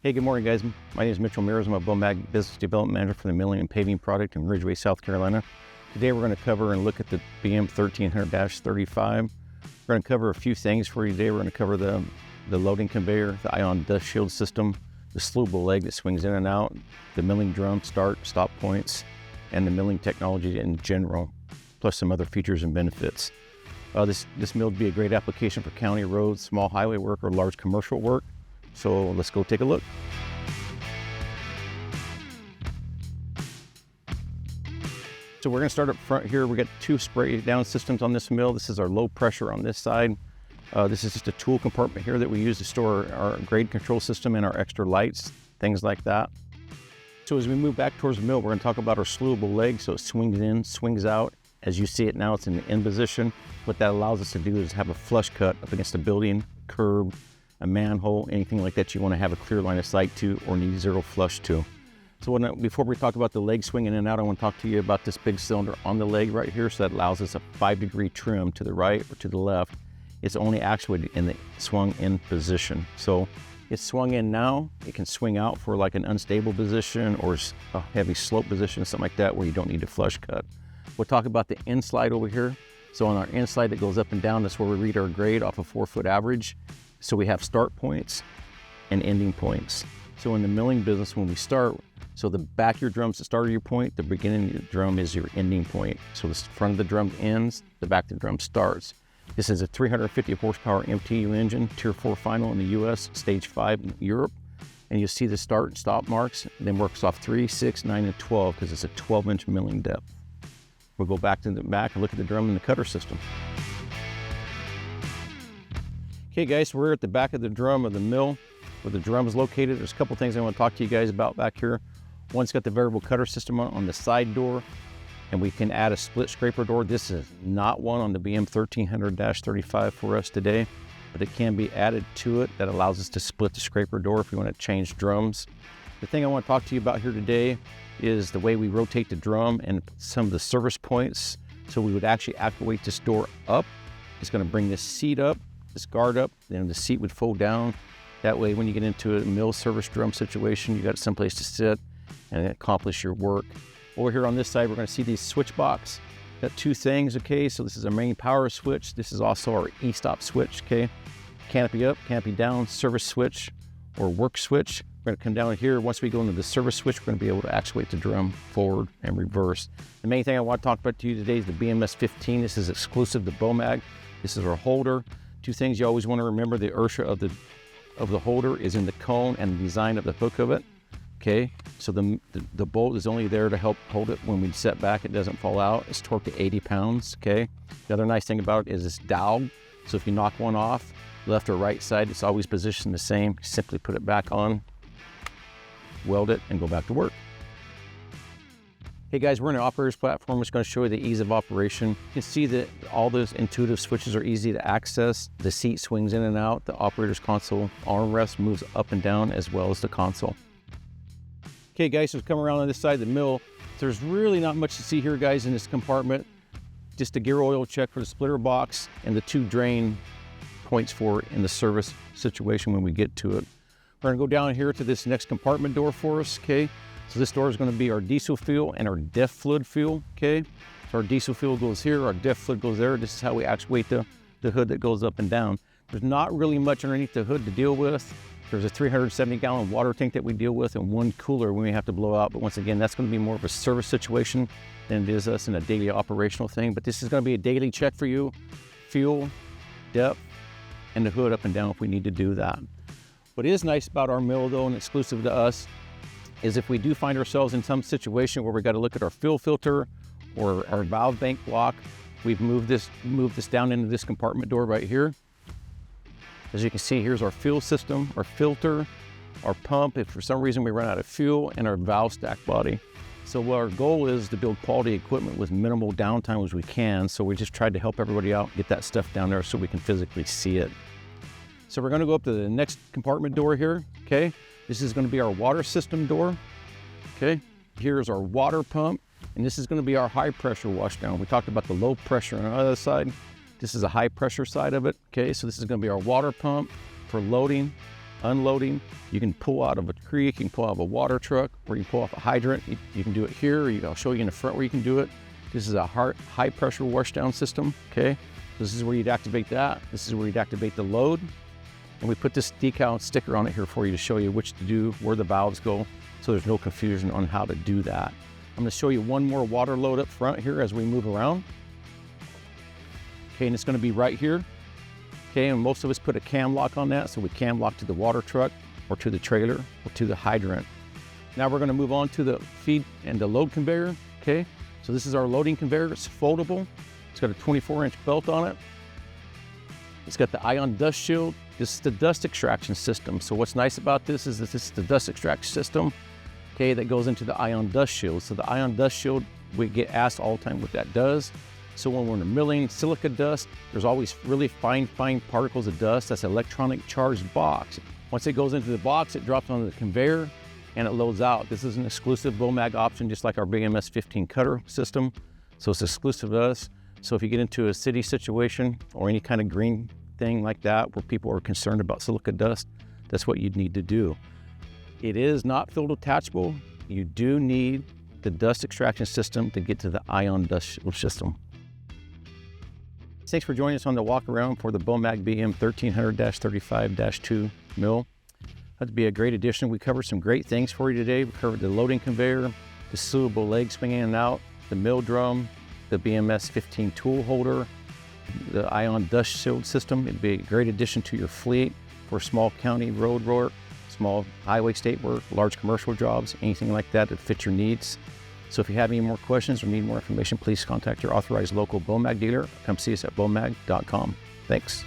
Hey, good morning, guys. My name is Mitch Mears. I'm a BOMAG Business Development Manager for the Milling and Paving Product in Ridgeway, South Carolina. Today, we're going to cover and look at the BM 1300-35. We're going to cover a few things for you today. We're going to cover the loading conveyor, the ion dust shield system, the slewable leg that swings in and out, the milling drum start, stop points, and the milling technology in general, plus some other features and benefits. This mill would be a great application for county roads, small highway work, or large commercial work. So let's go take a look. So we're going to start up front here. We got two spray down systems on this mill. This is our low pressure on this side. This is just a tool compartment here that we use to store our grade control system and our extra lights, things like that. So as we move back towards the mill, we're going to talk about our slewable leg. So it swings in, swings out. As you see it now, it's in the end position. What that allows us to do is have a flush cut up against a building, curb, a manhole, anything like that you want to have a clear line of sight to or need zero flush to. So before we talk about the leg swinging in and out, I want to talk to you about this big cylinder on the leg right here. So that allows us a 5-degree trim to the right or to the left. It's only actuated in the swung in position. So it's swung in now. It can swing out for like an unstable position or a heavy slope position, something like that, where you don't need a flush cut. We'll talk about the end slide over here. So on our end slide that goes up and down, that's where we read our grade off a 4-foot average. So we have start points and ending points. So in the milling business, when we start, so the back of your drum is the start of your point, the beginning of your drum is your ending point. So the front of the drum ends, the back of the drum starts. This is a 350 horsepower MTU engine, Tier 4 final in the US, Stage 5 in Europe. And you'll see the start and stop marks, and then works off 3, 6, 9, and 12 because it's a 12-inch milling depth. We'll go back to the back and look at the drum and the cutter system. Okay guys, so we're at the back of the drum of the mill where the drum is located. There's a couple things I want to talk to you guys about back here. One's got the variable cutter system on the side door, and we can add a split scraper door. This is not one on the BM 1300-35 for us today, but it can be added to it. That allows us to split the scraper door if we want to change drums. The thing I want to talk to you about here today is the way we rotate the drum and some of the service points. So we would actually actuate this door up. It's going to bring this seat up, this guard up, then the seat would fold down. That way, when you get into a mill service drum situation, you got someplace to sit and accomplish your work. Over here on this side, we're going to see these switch box. Got two things, okay? So this is our main power switch. This is also our e-stop switch, okay? Canopy up, canopy down, service switch or work switch. We're going to come down here. Once we go into the service switch, we're going to be able to actuate the drum forward and reverse. The main thing I want to talk about to you today is the BMS 15. This is exclusive to BOMAG. This is our holder. Two things you always want to remember: the inertia of the holder is in the cone and the design of the hook of it. Okay, so the bolt is only there to help hold it when we set back. It doesn't fall out. It's torqued to 80 pounds. Okay. The other nice thing about it is it's doweled. So if you knock one off, left or right side, it's always positioned the same. Simply put it back on, weld it, and go back to work. Hey guys, we're in an operator's platform. It's going to show you the ease of operation. You can see that all those intuitive switches are easy to access. The seat swings in and out. The operator's console armrest moves up and down as well as the console. Okay guys, so come around on this side of the mill. There's really not much to see here, guys, in this compartment. Just a gear oil check for the splitter box and the two drain points for it in the service situation when we get to it. We're gonna go down here to this next compartment door for us, okay? So this door is going to be our diesel fuel and our DEF fluid fuel, okay? So our diesel fuel goes here, our DEF fluid goes there. This is how we actuate the hood that goes up and down. There's not really much underneath the hood to deal with. There's a 370-gallon water tank that we deal with and one cooler we may have to blow out. But once again, that's going to be more of a service situation than it is us in a daily operational thing. But this is going to be a daily check for you: fuel, depth, and the hood up and down if we need to do that. What is nice about our mill, though, and exclusive to us, is if we do find ourselves in some situation where we got to look at our fuel filter or our valve bank block, we've moved this down into this compartment door right here. As you can see, here's our fuel system, our filter, our pump if for some reason we run out of fuel, and our valve stack body. So what our goal is to build quality equipment with minimal downtime as we can. So we just tried to help everybody out, get that stuff down there so we can physically see it. So we're going to go up to the next compartment door here, okay? This is going to be our water system door, okay? Here's our water pump, and this is going to be our high pressure washdown. We talked about the low pressure on the other side. This is a high pressure side of it, okay? So this is going to be our water pump for loading unloading. You can pull out of a creek, you can pull out of a water truck, or you can pull off a hydrant. You can do it here, or I'll show you in the front where you can do it. This is a high pressure washdown system, okay? This is where you'd activate that. This is where you'd activate the load. And we put this decal and sticker on it here for you to show you which to do, where the valves go, so there's no confusion on how to do that. I'm gonna show you one more water load up front here as we move around. Okay, and it's gonna be right here. Okay, and most of us put a cam lock on that, so we cam lock to the water truck or to the trailer or to the hydrant. Now we're gonna move on to the feed and the load conveyor, okay? So this is our loading conveyor. It's foldable. It's got a 24-inch belt on it. It's got the ion dust shield. This is the dust extraction system. So what's nice about this is that this is the dust extraction system, okay, that goes into the ion dust shield. So the ion dust shield, we get asked all the time what that does. So when we're milling silica dust, there's always really fine particles of dust. That's an electronic charged box. Once it goes into the box, it drops onto the conveyor and it loads out. This is an exclusive BOMAG option, just like our BMS 15 cutter system. So it's exclusive to us. So if you get into a city situation or any kind of green thing like that where people are concerned about silica dust, that's what you'd need to do. It is not field attachable. You do need the dust extraction system to get to the ion dust system. Thanks for joining us on the walk around for the BOMAG BM 1300-35-2 mill. That'd be a great addition. We covered some great things for you today. We covered the loading conveyor, the sealable leg swinging in and out, the mill drum, the BMS 15 tool holder, the ion dust shield system. It'd be a great addition to your fleet for small county road work, small highway state work, large commercial jobs, anything like that that fits your needs. So if you have any more questions or need more information, please contact your authorized local BOMAG dealer. Come see us at bomag.com. Thanks.